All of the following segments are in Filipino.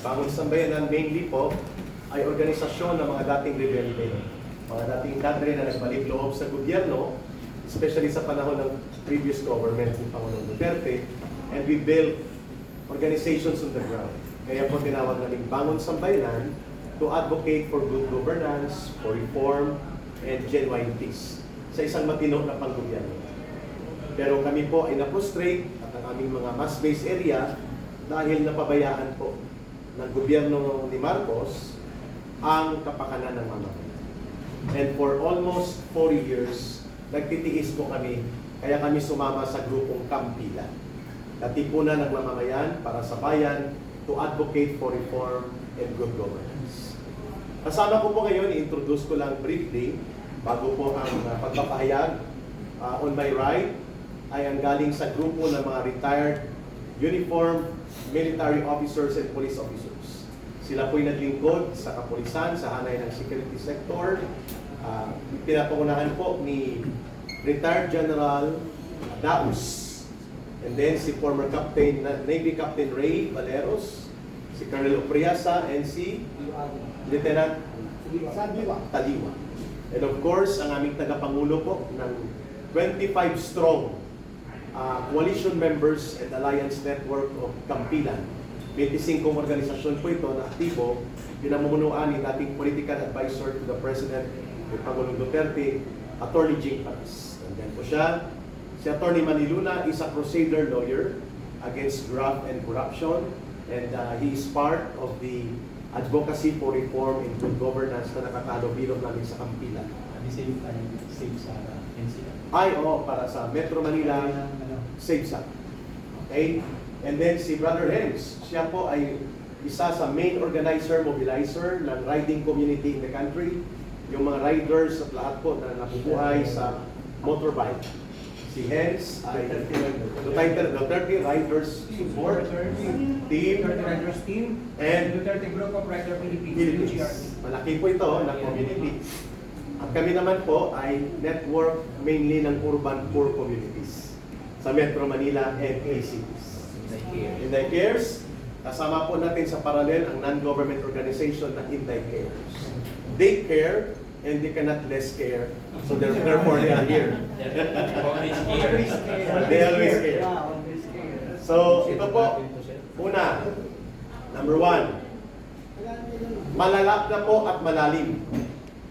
Bangon Sambayanan mainly po ay organisasyon ng mga dating rebelde, mga dating kadre na nagbalik loob sa gobyerno, especially sa panahon ng previous government ni Pangulong Duterte, and we built organizations on the ground. Kaya po tinawag namin Bangon Sambayanan to advocate for good governance, for reform, and genuine peace sa isang matino na panggobyerno. Pero kami po ay na-frustrate at ang aming mga mass-based area dahil napabayaan po ng gobyerno ni Marcos ang kapakanan ng mamamayan. And for almost 40 years, nagtitiis po kami, kaya kami sumama sa grupong Kampilan. Katipunan ng mamamayan para sa bayan to advocate for reform and good governance. Kasama ko po ngayon, i-introduce ko lang briefly, bago po ang pagpapahayag. On my right, ay ang galing sa grupo ng mga retired uniformed military officers and police officers. Sila po'y naglingkod sa kapulisan, sa hanay ng security sector. Pinapangunahan po ni retired General Daus. And then si former Captain, Navy Captain Ray Valeros, si Colonel Opriasa, and si Lieutenant Taliwa. And of course, ang aming tagapangulo po ng 25 strong coalition members and alliance network of Kampilan. 25 organisasyon po ito na aktibo, pinamumunuan ni dating political advisor to the President, ni Pangulong Duterte, Attorney Jing Paras. Nandiyan po siya. Si Attorney Maniluna is a crusader lawyer against graft and corruption, and he is part of the advocacy for reform and good governance na nakatalo bilog namin sa Kampilan. At the same time, save sa NCR. Ay, para sa Metro Manila, Save Sa. Okay? And then si Brother Henz, siya po ay isa sa main organizer, mobilizer ng riding community in the country. Yung mga riders at lahat po na nabubuhay sa motorbike. Si Henz ay Duterte Riders Support Team Riders Team and Duterte Group of Rider Philippines. Philippines. Malaki po ito na community. At kami naman po ay network mainly ng urban poor communities sa Metro Manila and cities. Inday Cares, kasama po natin sa paralel ang non-government organization na Inday Cares. They care and they cannot less care, so therefore they are here. They always care. So ito po, una, number one, malalap na po at malalim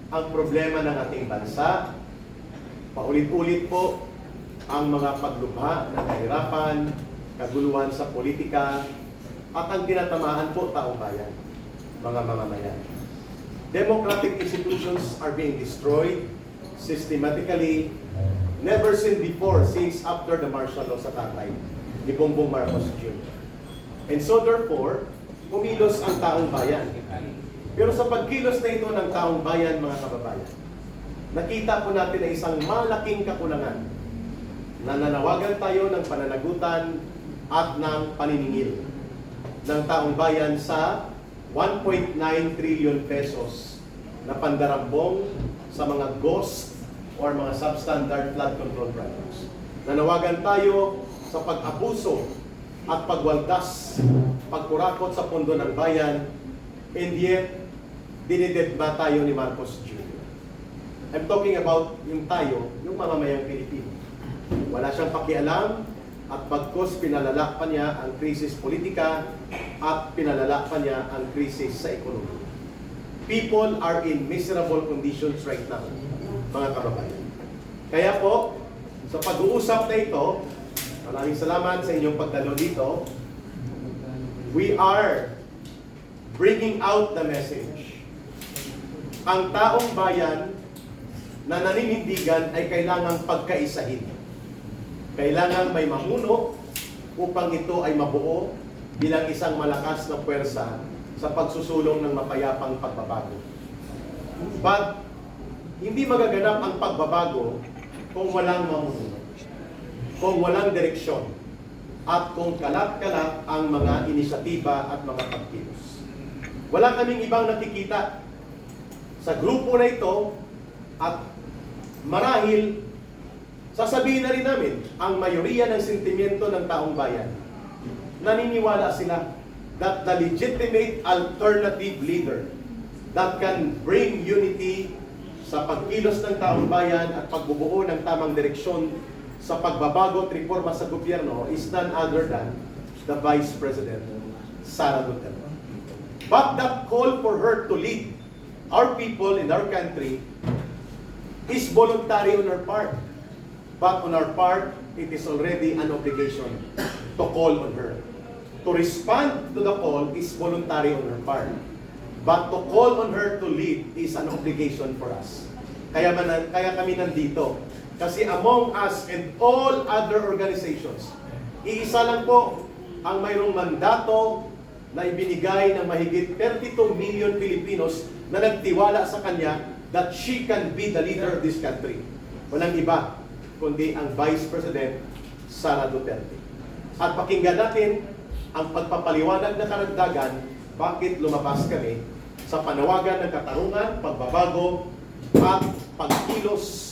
ang problema ng ating bansa. Paulit-ulit po ang mga paglubha ng kahirapan, kaguluhan sa politika, at ang tinatamaan po taong bayan, mga mamamayan. Democratic institutions are being destroyed systematically, never seen before since after the martial law sa tatay ni Bongbong Marcos Jr. And so therefore, kumilos ang taong bayan. Pero sa pagkilos na ito ng taong bayan, mga kababayan, nakita po natin na isang malaking kakulangan na nanawagan tayo ng pananagutan at ng paniningil ng taong bayan sa 1.9 trillion pesos na pandarambong sa mga ghost or mga substandard flood control projects. Nanawagan tayo sa pag-abuso at pagwaldas, pagkurakot sa pondo ng bayan, and yet, dinidedma tayo ni Marcos Jr. I'm talking about yung tayo, yung mamamayang Pilipino. Wala siyang pakialam at pagkos pinalala pa niya ang krisis politika at pinalala pa niya ang krisis sa ekonomiya. People are in miserable conditions right now, mga kababayan. Kaya po, sa pag-uusap na ito, maraming salamat sa inyong pagdalo dito. We are bringing out the message. Ang taong bayan na naninindigan ay kailangang pagkaisahin. Kailangan may mamuno upang ito ay mabuo bilang isang malakas na puwersa sa pagsusulong ng mapayapang pagbabago. But hindi magaganap ang pagbabago kung walang mamuno, kung walang direksyon, at kung kalat-kalat ang mga inisyatiba at mga pagkilos. Wala kaming ibang nakikita sa grupo na ito, at marahil sasabihin na rin namin ang mayoriya ng sentimiento ng taong bayan. Naniniwala sila that the legitimate alternative leader that can bring unity sa pagkilos ng taong bayan at pagbubuo ng tamang direksyon sa pagbabago at reforma sa gobyerno is none other than the Vice President, Sara Duterte. But that call for her to lead our people in our country is voluntary on our part. But on our part, it is already an obligation to call on her. To respond to the call is voluntary on her part. But to call on her to lead is an obligation for us. Kaya kami nandito. Kasi among us and all other organizations, iisa lang po ang mayroong mandato na ibinigay ng mahigit 32 million Filipinos na nagtiwala sa kanya that she can be the leader of this country. Walang iba kundi ang Vice President Sara Duterte. At pakinggan natin ang pagpapaliwanag na karagdagan bakit lumabas kami sa panawagan ng katarungan, pagbabago at pagkilos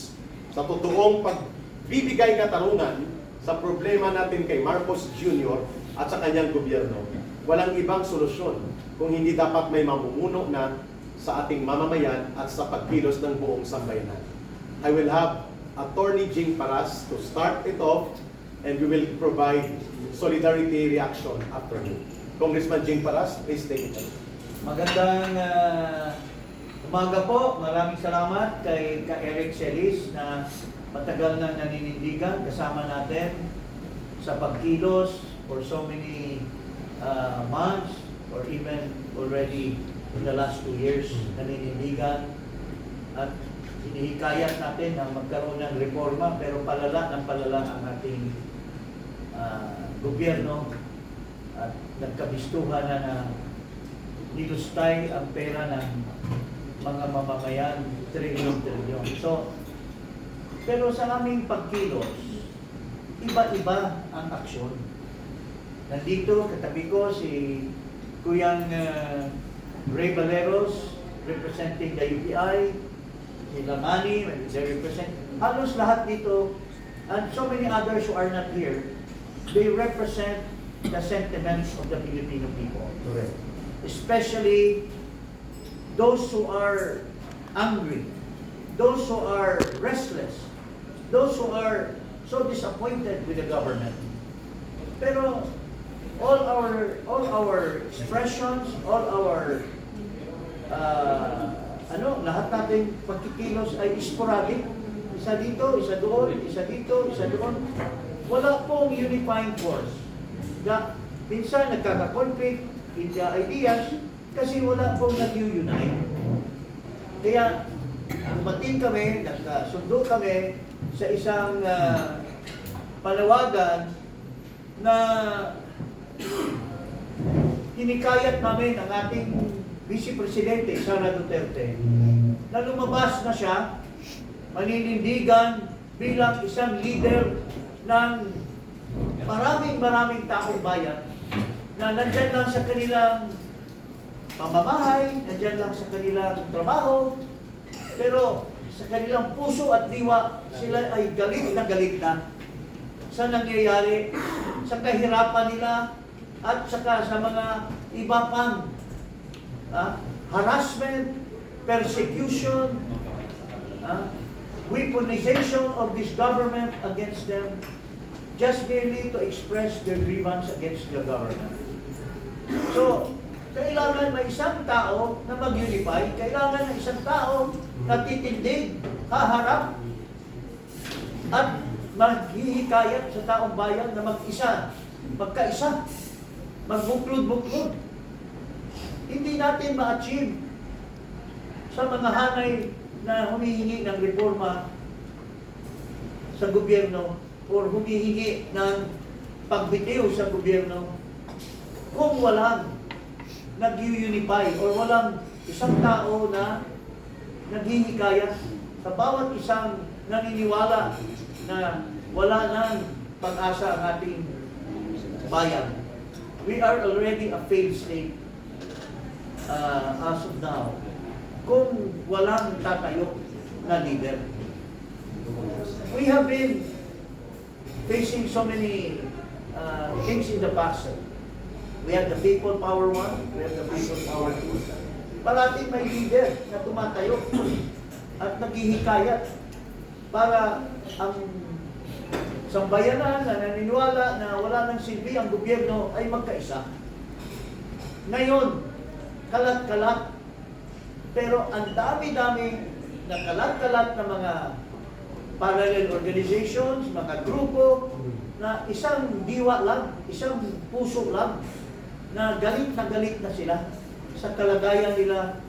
sa totoong pagbibigay katarungan sa problema natin kay Marcos Jr. at sa kanyang gobyerno. Walang ibang solusyon kung hindi dapat may mamumuno na sa ating mamamayan at sa pagkilos ng buong sambayanan. I will have Attorney Jing Paras to start it off and we will provide solidarity reaction after me. Congressman Jing Paras, please take it. Magandang umaga po. Maraming salamat kay Eric Celis na matagal na naninindigan kasama natin sa pagkilos for so many months or even already in the last 2 years naninindigan at hinihikayat natin na magkaroon ng reforma pero palala ng palala ang ating gobyerno at nagkabistuhan na nilustay ang pera ng mga mamamayan, trilyon. So, pero sa aming pagkilos, iba-iba ang aksyon. Nandito, katabi ko si Kuyang Ray Valeros, representing the UPI, si Lamani, they represent, halos lahat dito, and so many others who are not here, they represent the sentiments of the Filipino people. Correct. Especially those who are angry, those who are restless, those who are so disappointed with the government. Pero all our expressions, all our lahat nating pagkikilos ay sporadic. Isa dito, isa doon, isa dito, isa doon. Wala pong unifying force. Minsan nagkaka-conflict in the ideas kasi wala pong nag-unite. Kaya dumating kami, nagkasundo kami sa isang panawagan na hinikayat namin ang ating Vice Presidente Sara Duterte na lumabas na siya maninindigan bilang isang leader ng maraming taong bayan na nandyan lang sa kanilang pamamahay, nandyan lang sa kanilang trabaho, pero sa kanilang puso at diwa, sila ay galit na sa nangyayari, sa kahirapan nila, at saka sa mga iba pang harassment, persecution, weaponization of this government against them, just merely to express their grievance against the government. So, kailangan may isang tao na mag-unify, kailangan ng isang tao na titindig, haharap, at maghihikayat sa taong bayan na magkaisa, magbuklod-buklod. Hindi natin ma-achieve sa mga hanay na humihingi ng reforma sa gobyerno or humihingi ng pagbitiw sa gobyerno kung walang nag-unify or walang isang tao na naghihikayat sa bawat isang naniniwala na wala nang pag-asa ang ating bayan. We are already a failed state as of now kung walang tatayo na leader. We have been facing so many things in the past. We had the People Power 1, we had the People Power 2. Parating may leader na tumatayo at naghihikayat para ang sambayanan na naniniwala na wala nang silbi ang gobyerno ay magkaisa. Ngayon, kalat-kalat, pero ang dami-dami na kalat-kalat na mga parallel organizations, mga grupo, na isang diwa lang, isang puso lang, na galit na sila sa kalagayan nila,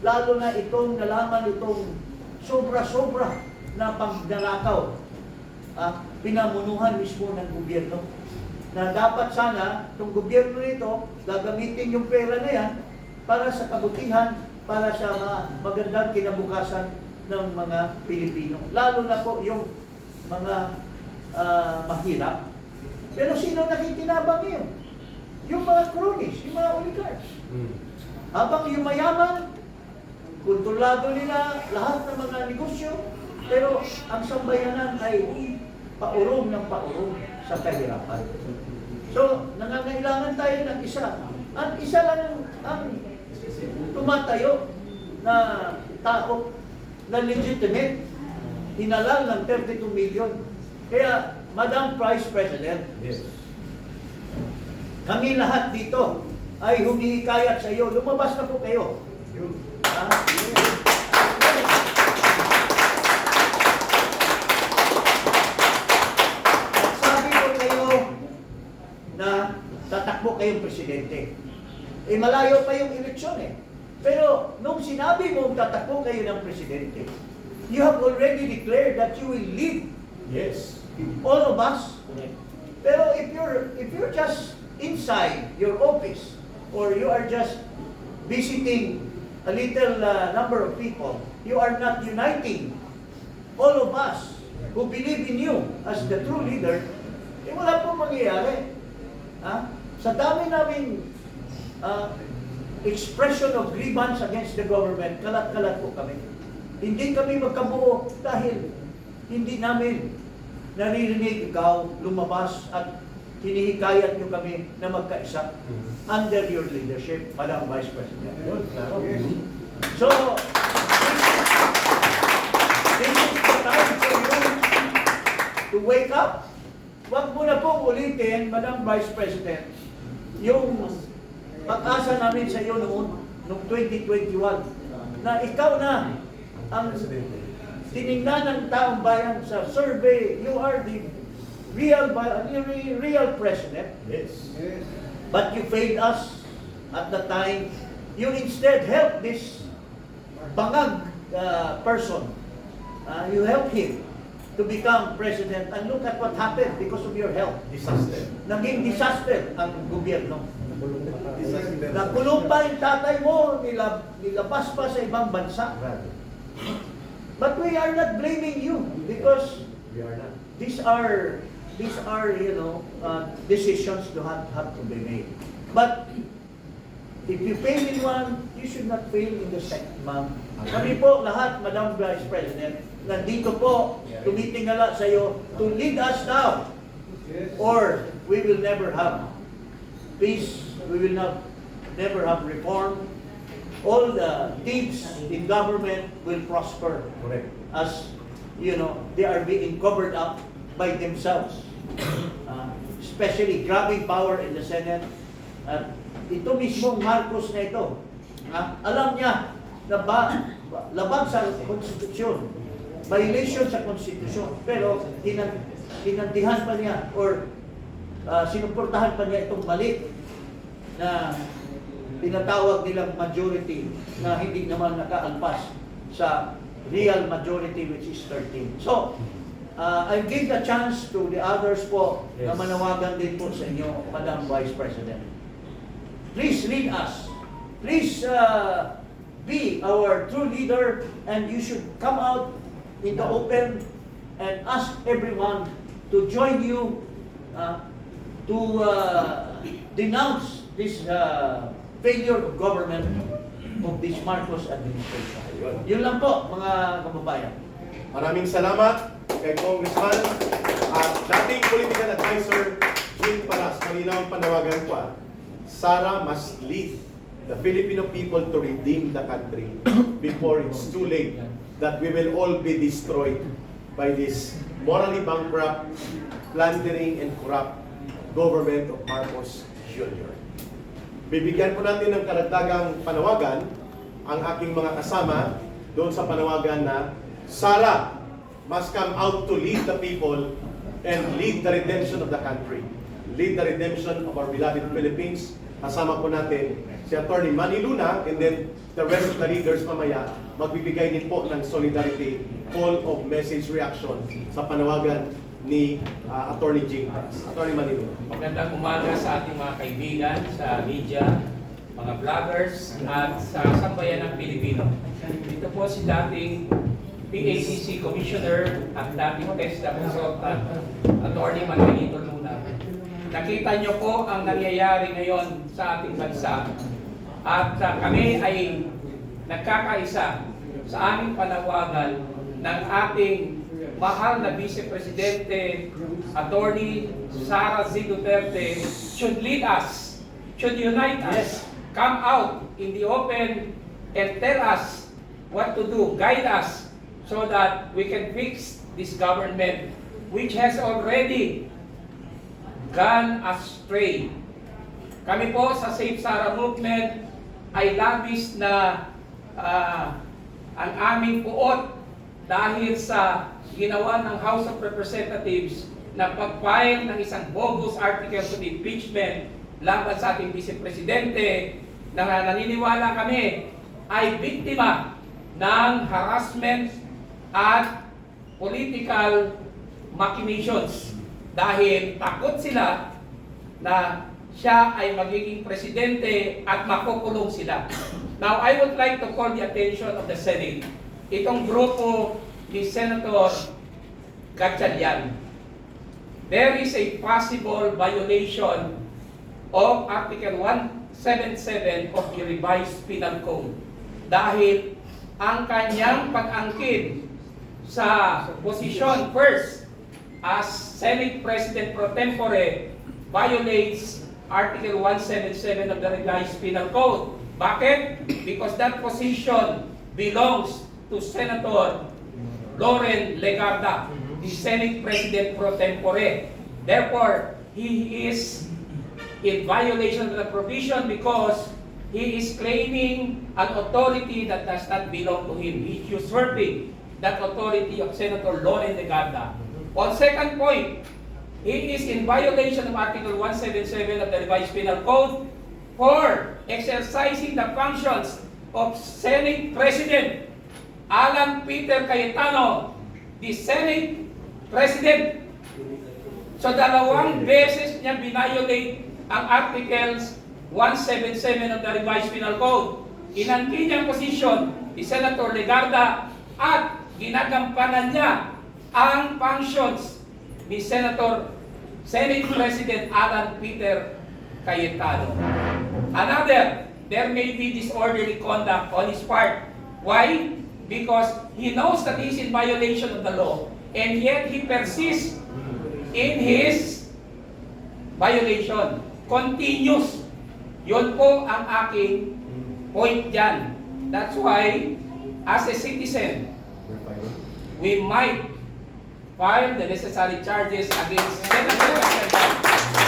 lalo na itong nalaman itong sobra-sobra na pagnanakaw, pinamunuhan mismo ng gobyerno. Na dapat sana, itong gobyerno nito, gagamitin yung pera na yan para sa kabutihan, para sa magandang kinabukasan ng mga Pilipino. Lalo na po yung mga mahirap. Pero sino nakikinabang yun? Yung mga cronies, yung mga oligarchs. Habang yung mayaman, kontrolado nila lahat ng mga negosyo, pero ang sambayanan ay paurong ng paurong sa kahirapan. So, nangangailangan tayo ng isa. Ang isa lang ang tumatayo na tao na legitimate, hinalal ng 32 million. Kaya, Madam Vice President, kami lahat dito ay humihikayat sa iyo. Lumabas na po kayo. Sabi ko kayo na tatakbo kayong presidente. Eh malayo pa yung eleksyon eh. Pero nung sinabi mo tatakbo kayo ng presidente, you have already declared that you will lead all of us. Pero if you're just inside your office or you are just visiting a little number of people, you are not uniting all of us who believe in you as the true leader, eh wala pong mangyayari. Sa dami naming expression of grievance against the government, kalat-kalat po kami. Hindi kami magkabuo dahil hindi namin naririnig ikaw lumabas at hinihikayat nyo kami na magkaisa under your leadership, Madam Vice President. So, this is the time for you to wake up. Huwag mo na pong ulitin, Madam Vice President, yung pag-asa namin sa iyo noong 2021, na ikaw na ang tinignan ng taong bayan sa survey, you are the real president. But you failed us at the time. You instead helped this bangag person. You helped him to become president. And look at what happened because of your help. Disaster. Naging disaster ang gobyerno. Nakulong pa yung tatay mo, nilabas pa sa ibang bansa. But we are not blaming you because these are decisions to have to be made. But if you fail in one, you should not fail in the second, ma'am. Kami po lahat, Madam Vice President, nandito po, tumitingala sa iyo to lead us now, or we will never have peace, we will never have reform. All the deeds in government will prosper. Correct. As they are being covered up by themselves. Especially grabbing power in the Senate. At ito mismong Marcos na ito, alam niya na labag sa konstitusyon, violation sa konstitusyon, pero hinantihan pa niya or sinuportahan pa niya itong mali na tinatawag nilang majority na hindi naman nakaalpas sa real majority which is 13. So, I give the chance to the others po na manawagan din po sa inyo, Madam Vice President. Please lead us. Please be our true leader, and you should come out in the open and ask everyone to join you to denounce this failure of government of this Marcos administration. Yun lang po, mga kababayan. Maraming salamat kay Congressman at dating political advisor Jim Paras. Malinaw ang panawagan ko. Sara must lead the Filipino people to redeem the country before it's too late, that we will all be destroyed by this morally bankrupt, plundering, and corrupt government of Marcos Jr. Bibigyan po natin ng karagdagang panawagan ang aking mga kasama doon sa panawagan na Sara must come out to lead the people and lead the redemption of the country. Lead the redemption of our beloved Philippines. Kasama po natin si Atty. Manny Luna, and then the rest of the leaders mamaya magbibigay din po ng solidarity call of message reaction sa panawagan ni Atty. Jing Paz. Atty. Manny Luna. Magandang umaga sa ating mga kaibigan, sa media, mga vloggers, at sa sambayan ng Pilipino. Ito po si dating PACC Commissioner at dating TESDA Consultant, Atty. Manuelito Luna. Nakita niyo po ang nangyayari ngayon sa ating bansa at kami ay nagkakaisa sa aming panawagan ng ating mahal na Vice Presidente, Atty. Sara Z. Duterte, should lead us, should unite us, come out in the open and tell us what to do, guide us, so that we can fix this government which has already gone astray. Kami po sa Save Sara Movement ay labis na ang aming puot dahil sa ginawa ng House of Representatives na pag-file ng isang bogus article of impeachment laban sa ating Vice Presidente na naniniwala kami ay biktima ng harassment at political machinations dahil takot sila na siya ay magiging presidente at makukulong sila. Now, I would like to call the attention of the Senate. Itong grupo ni Senator Gatchalian. There is a possible violation of Article 177 of the Revised Penal Code dahil ang kanyang pag-angkin sa posisyon first as Senate President pro tempore violates Article 177 of the Revised Penal Code. Bakit? Because that position belongs to Senator Loren Legarda, the Senate President pro tempore. Therefore, he is in violation of the provision because he is claiming an authority that does not belong to him. He is usurping that authority of Senator Loren Legarda. On second point, he is in violation of Article 177 of the Revised Penal Code for exercising the functions of Senate President Alan Peter Cayetano, the Senate President. So dalawang beses niya binayolate ang Articles 177 of the Revised Penal Code. Inangkin niyang posisyon ni Senator Legarda at ginagampanan niya ang functions ni Senate President Alan Peter Cayetano. Another, there may be disorderly conduct on his part. Why? Because he knows that he is in violation of the law and yet he persists in his violation. Continuous. Yun po ang aking point dyan. That's why, as a citizen, we might file the necessary charges against Senator Gatchalian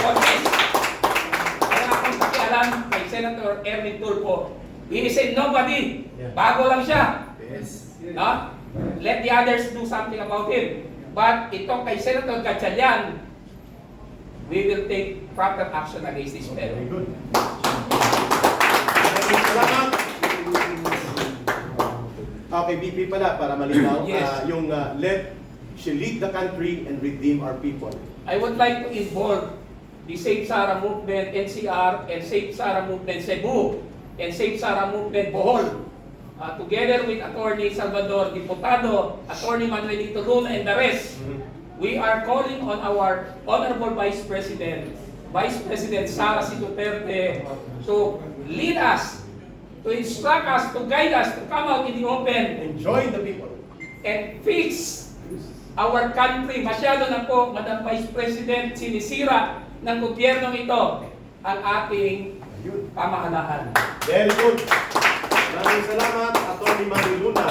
for this. Wala akong pakialam kay Senator Erwin Tulfo. He is a nobody. Bago lang siya. No? Let the others do something about him. But ito kay Senator Gatchalian, we will take proper action against this fellow. Very good. Salamat. Okay, BP pala, para malinaw. Yes. Yung let she lead the country and redeem our people. I would like to involve the Save Sara Movement NCR and Save Sara Movement Cebu and Save Sara Movement Bohol. Together with Attorney Salvador Diputado, Attorney Manuelito Luna, and the rest, we are calling on our Honorable Vice President Sara C. Duterte, to lead us, to instruct us, to guide us, to come out in the open And join the people. and fix our country. Masyado na po, Madam Vice President, sinisira ng gobyernong ito ang ating Yun. pamahalaan. Very good. Maraming salamat, Atty. Manny Luna.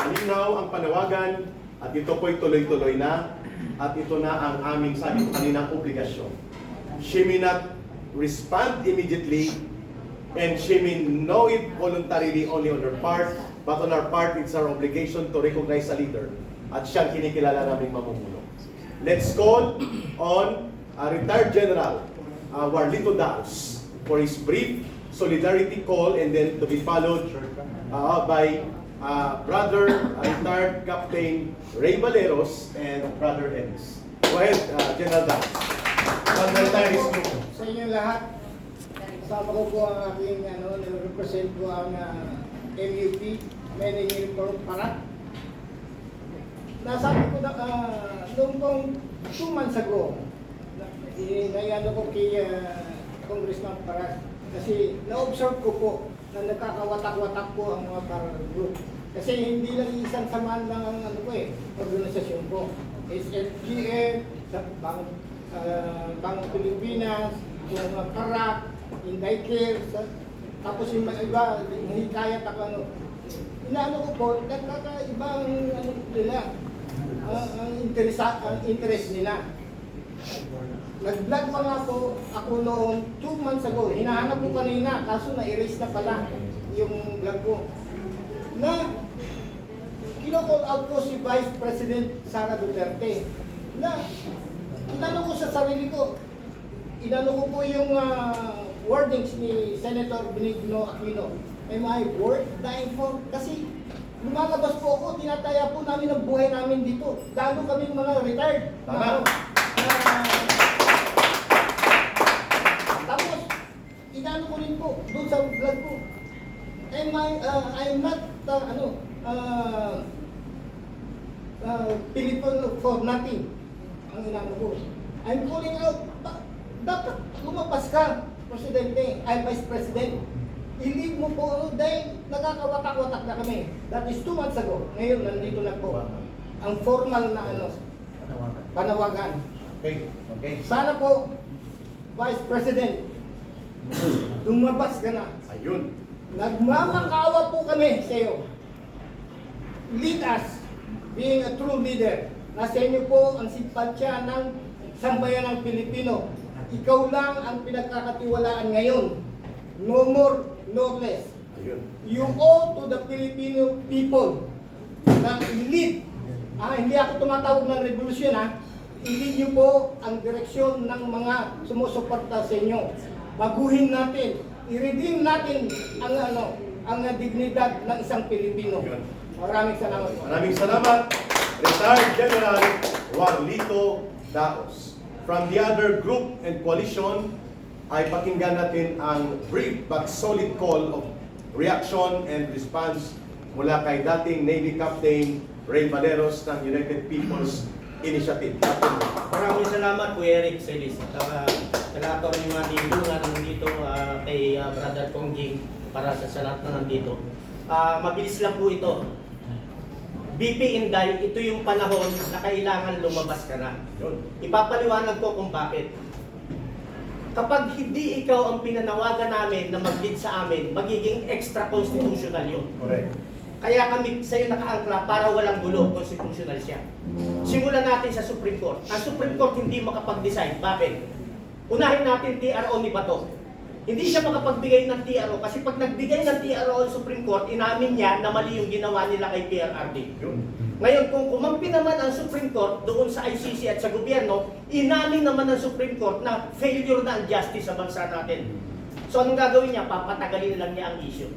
Malinaw ang panawagan at ito po'y tuloy-tuloy na at ito na ang aming sabi ko kaninang obligasyon. She may not respond immediately and she may know it voluntarily only on her part, but on our part, it's our obligation to recognize a leader at siyang kinikilala naming mamumuno. Let's call on retired General Warlito Daos for his brief solidarity call and then to be followed by Brother retired Captain Ray Valeros and Brother Ennis. Go ahead, General Daos. From the retirees group. Sa inyo lahat, kasama ko po ang aking represent ko ang MUP, Manning Uniform Parat. Nasabi ko na noong pong 2 months ago, naiano ko kay Congressman Parat kasi na-observe ko po na nagkakawatak-watak po ang mga Parat group. Kasi hindi lang isang samaan lang ang organisasyon ko. SFGM, Bangong Pilipinas, yung mga Parat, Inday Care, tapos yung mga iba, hikayat ako inaano ko po, nagkakaibang nila, ang interest nila. Nag-vlog pa nga po ako noong 2 months ago. Hinahanap ko kanina, kaso na-erase na pala yung vlog ko. Na kino-call out ko si Vice President Sara Duterte. Na inano ko sa sarili ko, inano ko po yung wordings ni Senator Benigno Aquino. Am I worth dying for? Kasi lumalabas po ako, tinataya po namin ang buhay namin dito. Lalo kami mga retired. Tama. Tapos, inano ko rin po doon sa vlog ko. I'm not, Filipino for nothing. Ang inano ko. I'm calling out, dapat lumabas ka, Presidente, ay Vice President. I-leave mo po dahil nakakawatak-watak na kami. That is 2 months ago. Ngayon, nandito na po. Ang formal na panawagan. Okay. Sana po, Vice President, lumabas ka na. Ayun. Nagmamakaawa po kami sa iyo. Lead us, being a true leader. Nasa inyo po ang simpatsya ng sambayan ng Pilipino. Ikaw lang ang pinagkakatiwalaan ngayon. No more, no less. Ayun. You owe to the Filipino people na i-lead. Hindi ako tumatawag ng revolusyon i-lead niyo po ang direksyon ng mga sumusuporta sa inyo. Baguhin natin, i-redeem natin ang dignidad ng isang Pilipino. Ayun. Maraming salamat po. Maraming salamat, Retired General Warlito Daos. From the other group and coalition, ay pakinggan natin ang brief but solid call of reaction and response mula kay dating Navy Captain Ray Valeros ng United People's Initiative. Maraming salamat po Eric Celis. Senator ni Manny Luna nandito kay Brother Congjing para sa lahat na nandito. Mabilis lang po ito. BP Inday, ito yung panahon na kailangan lumabas ka na. Yun. Ipapaliwanag ko kung bakit. Kapag hindi ikaw ang pinanawagan namin na mag-lead sa amin, magiging extra-constitutional yun. Correct. Kaya kami sa'yo nakaangkla para walang gulo, constitutional siya. Simulan natin sa Supreme Court. Ang Supreme Court hindi makapag-decide. Bakit? Unahin natin TRO ni Bato. Hindi siya makapagbigay ng TRO kasi pag nagbigay ng TRO ang Supreme Court, inamin niya na mali yung ginawa nila kay PRRD. Yun. Ngayon, kung kumampi naman ang Supreme Court doon sa ICC at sa gobyerno, inamin naman ng Supreme Court na failure na ang justice sa bansa natin. So anong gagawin niya? Papatagalin lang niya ang issue.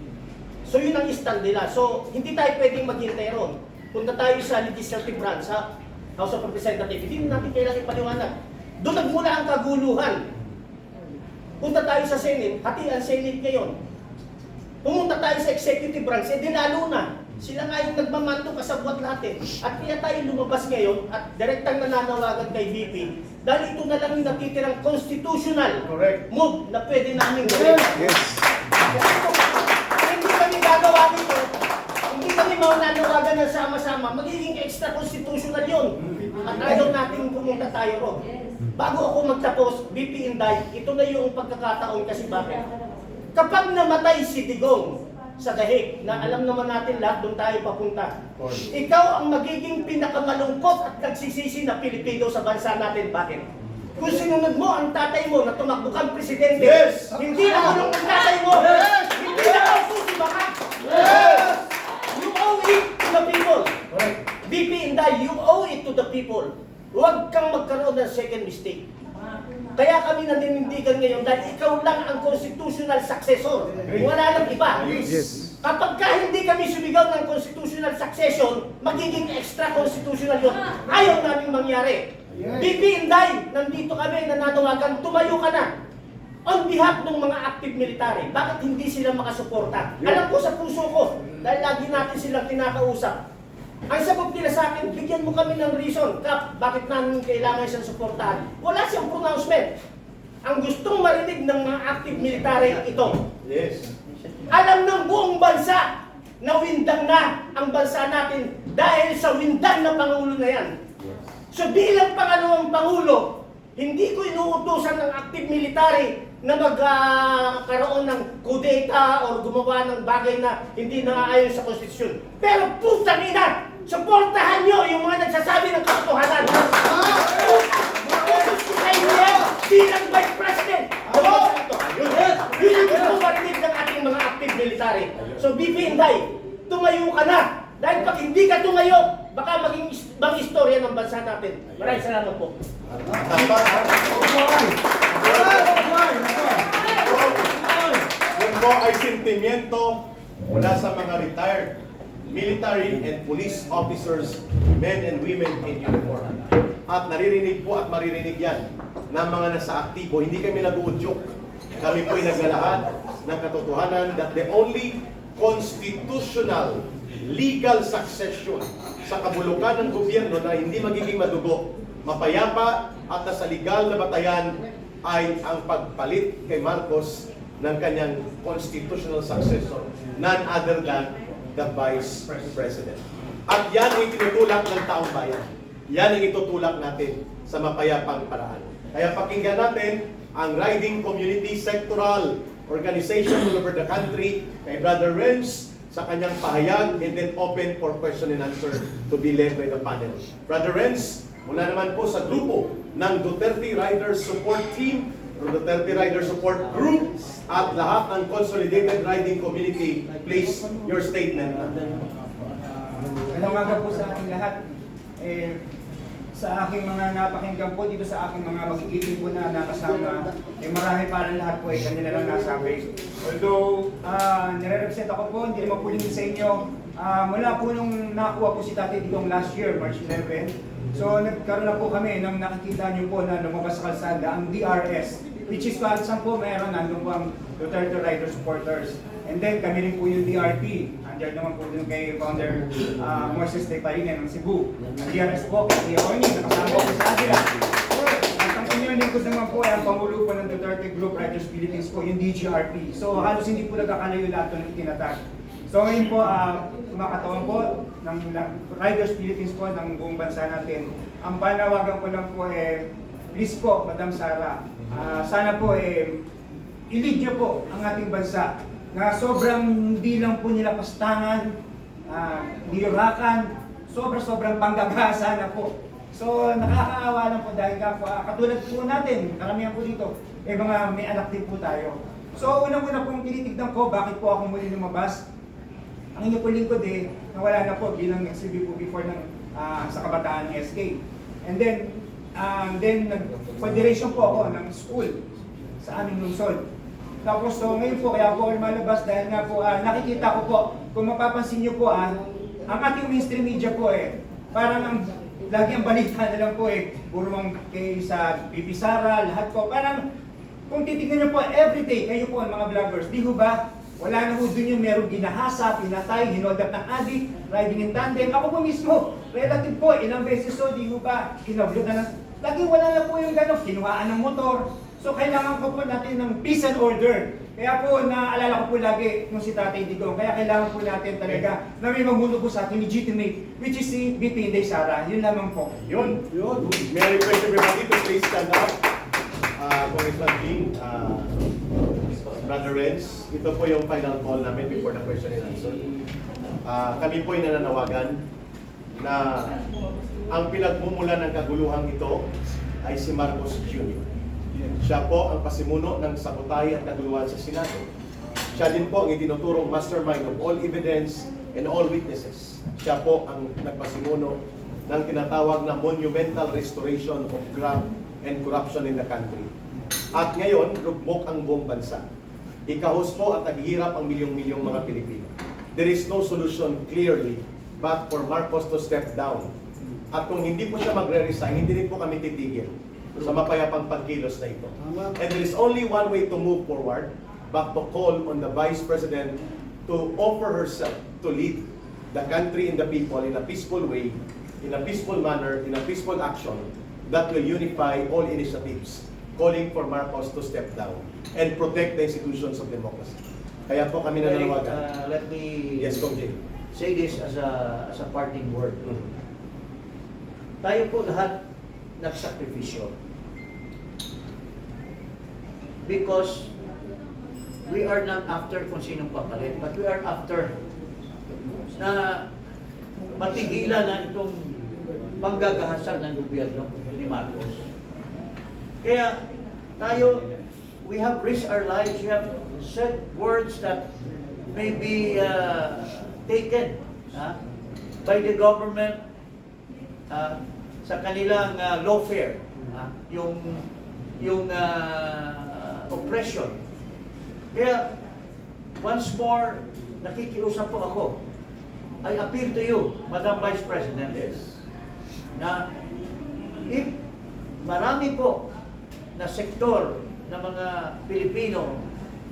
So yun ang stand nila. So hindi tayo pwedeng maghintay ron. Punta tayo sa legislative branch, sa House of Representatives, hindi natin kailangan ipaliwanag. Doon nagmula ang kaguluhan. Punta tayo sa Senate, hati ang Senate ngayon. Pumunta tayo sa executive branch, dinalo na. Sila nga yung nagmamando kasabwat lahat At kaya tayo lumabas ngayon at direktang nananawagan kay BP dahil ito na lang yung natitirang constitutional Correct. move na pwede namin gawin. Yes. Hindi kami gagawa nito, hindi kami mananawagan ng sama-sama, magiging extra-constitutional yun. At ayaw natin pumunta tayo ron. Bago ako magtapos, BP Inday, ito na yung pagkakataon kasi bakit? Kapag namatay si Digong sa Dahig, na alam naman natin lahat doon tayo papunta, ikaw ang magiging pinakamalungkot at nagsisisi na Pilipino sa bansa natin. Bakit? Kung sinunod mo ang tatay mo na tumakbo kang presidente, Yes! hindi na kulong ang tatay mo, Yes! hindi na ang susiba ka. You owe it to the people. BP Inday, you owe it to the people. Huwag kang magkaroon ng second mistake. Kaya kami naninindigan ngayon dahil ikaw lang ang constitutional successor. Wala nang iba. Yes. Kapag ka hindi kami sumigaw ng constitutional succession, magiging extra constitutional yun. Ayaw namin mangyari. BP Inday, nandito kami, nananawagan, tumayo ka na. On behalf ng mga active military, bakit hindi sila makasuporta? Alam ko sa puso ko, dahil lagi natin silang kinakausap. Ang sagot nila sa akin, bigyan mo kami ng reason, Kap, bakit namin kailangan siyang suportahan? Wala siyang pronouncement. Ang gustong marinig ng mga active military ito. Yes. Alam ng buong bansa na windang na ang bansa natin dahil sa windang na Pangulo na yan. So bilang pangalawang Pangulo, hindi ko inuutosan ng active military na magkaroon ng kudeta o gumawa ng bagay na hindi naaayon sa konstitusyon. Pero putang ina, suportahan nyo yung mga nagsasabi ng katotohanan. Utos ko kayo yan bilang Vice President. Yun ang gusto marinig ng ating mga active military. So BP Inday, tumayo ka na. Dahil pag hindi ka tumayo, baka maging ibang istorya ng bansa natin. Maraming salamat po. Yun po ay sentimiento mula sa mga retired military and police officers, men and women in uniform. At naririnig po at maririnig yan ng mga nasa aktibo. Hindi kami nag-uudyok. Kami po ay naglalahad ng katotohanan that the only constitutional legal succession sa kabulukan ng gobyerno na hindi magiging madugo, mapayapa at nasa legal na batayan ay ang pagpalit kay Marcos ng kanyang constitutional successor, none other than the Vice President. At yan ang itinutulak ng taong bayan. Yan ang itutulak natin sa mapayapang paraan. Kaya pakinggan natin ang Riding Community Sectoral Organization all over the country kay Brother Renz sa kanyang pahayag, and then open for question and answer to be led by the panel. Brother Renz, mula naman po sa grupo ng Duterte Riders Support Team, or Duterte Riders Support Group, at lahat ng Consolidated Riding Community, please, your statement. Magandang umaga po sa ating lahat. Sa aking mga napakinggan po dito sa aking mga magigiting po na nakasama, marami parang lahat po kanila lang nasabi. Although, nire-represent ako po, hindi naman po din sa inyo. Mula po nung nakuha po si Tatay Digong last year, March 11, so nagkaroon na po kami nang nakikita niyo po na lumabas sa kalsada ang DRS, which is saan po mayroon nandun po ang Duterte Rider Supporters. And then kami rin po yung DRT. Andiyan naman po din kay Founder Moises de Parine ng Cebu. Ang DRS po, kay Orny, nakasama po sa Adila. At ang inyong lingkod naman po ay ang Pangulo po ng Duterte Group Riders Philippines po, yung DGRP. So halos hindi po nagkakalayo lahat ng itinatag. So ngayon po, kumakatawan po ng Riders Philippines po ng buong bansa natin. Ang panawagan ko lang po please po, Madam Sara, sana po i-lead niyo po ang ating bansa na sobrang hindi lang po nila pastangan, niyurakan, sobrang panggagasa na po. So nakakaawa lang po dahil katulad po natin, karamihan po dito, mga may anak din po tayo. So unang-una pong tinitignan ko, bakit po ako muli lumabas? Ang inyo po lingkod nawala na po bilang nag-CV po before sa kabataan ng SK. And then nag-federation po ako ng school sa aming lungsod. Tapos so ngayon po, kaya po ako lumalabas dahil nga po, nakikita ko po, kung mapapansin niyo po, ang ating mainstream media po parang lagi ang balita na lang po puro mang kay sa BP Sara, lahat po, parang kung titignan niyo po, everyday, kayo po ang mga vloggers, di ho ba? Wala na ho dun yung merong ginahasa, pinatay, hinold up ng adik, riding in tandem. Ako po mismo, relative po, ilang beses so, di ho ba? Kinablo na lagi wala na po yung gano'n, kinuhaan ng motor. So kailangan po natin ng peace and order. Kaya po naalala ko po lagi nung si Tatay Digong. Kaya kailangan po natin talaga na may mamuno po sa ating legitimate, which is si BP Inday Sara. Yun lamang po. Yun. May I request everybody to please stand up. Congressman King, Brother Renz, ito po yung final call namin before the question and answer. Kami po ay nananawagan na ang pinagmumulan ng kaguluhang ito ay si Marcos Jr. Siya po ang pasimuno ng sabotay at kaguluhan sa Senado. Siya din po ang itinuturong mastermind of all evidence and all witnesses. Siya po ang nagpasimuno ng tinatawag na monumental restoration of graft and corruption in the country. At ngayon, lugmok ang buong bansa. Ikahos po at naghihirap ang milyong-milyong mga Pilipino. There is no solution clearly but for Marcos to step down. At kung hindi po siya magre-resign, hindi rin po kami titigil sa mapayapang pagkilos na ito. And there is only one way to move forward, but to call on the Vice President to offer herself to lead the country and the people in a peaceful way, in a peaceful manner, in a peaceful action that will unify all initiatives, calling for Marcos to step down and protect the institutions of democracy. Kaya po kami nananawagan. Let me Yes, Kong Jay. say this as a parting word. Tayo po lahat nagsakripisyo. Because we are not after kung sinong papalit, but we are after na matigilan na itong panggagahasan ng gobyerno ni Marcos. Kaya tayo, we have risked our lives, we have said words that may be taken by the government sa kanilang lawfare, yung oppression. Kaya once more nakikiusap po ako. I appeal to you, Madam Vice President, na if marami po na sektor ng mga Pilipino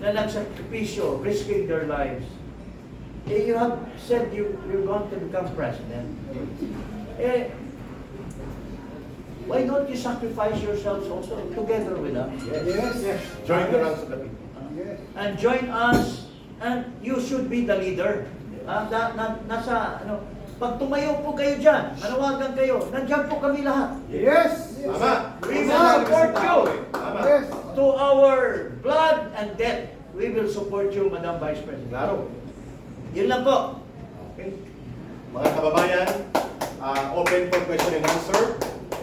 na nagsakripisyo, risking their lives, you have said you're going to become president. Why don't you sacrifice yourselves also together with us? Yes. Join the ranks of the people. Yes. And join us, and you should be the leader. Pag tumayo po kayo dyan, manawagan kayo, nandiyan po kami lahat. Yes. Tama. We will support you. Tama. Yes. To our blood and death, we will support you, Madam Vice President. Klaro. Yun lang po. Okay. Mga kababayan, open for question and answer.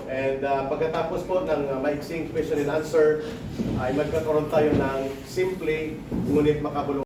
And pagkatapos po ng maiksing question and answer, ay magkakaroon tayo ng simple ngunit makabuluhan.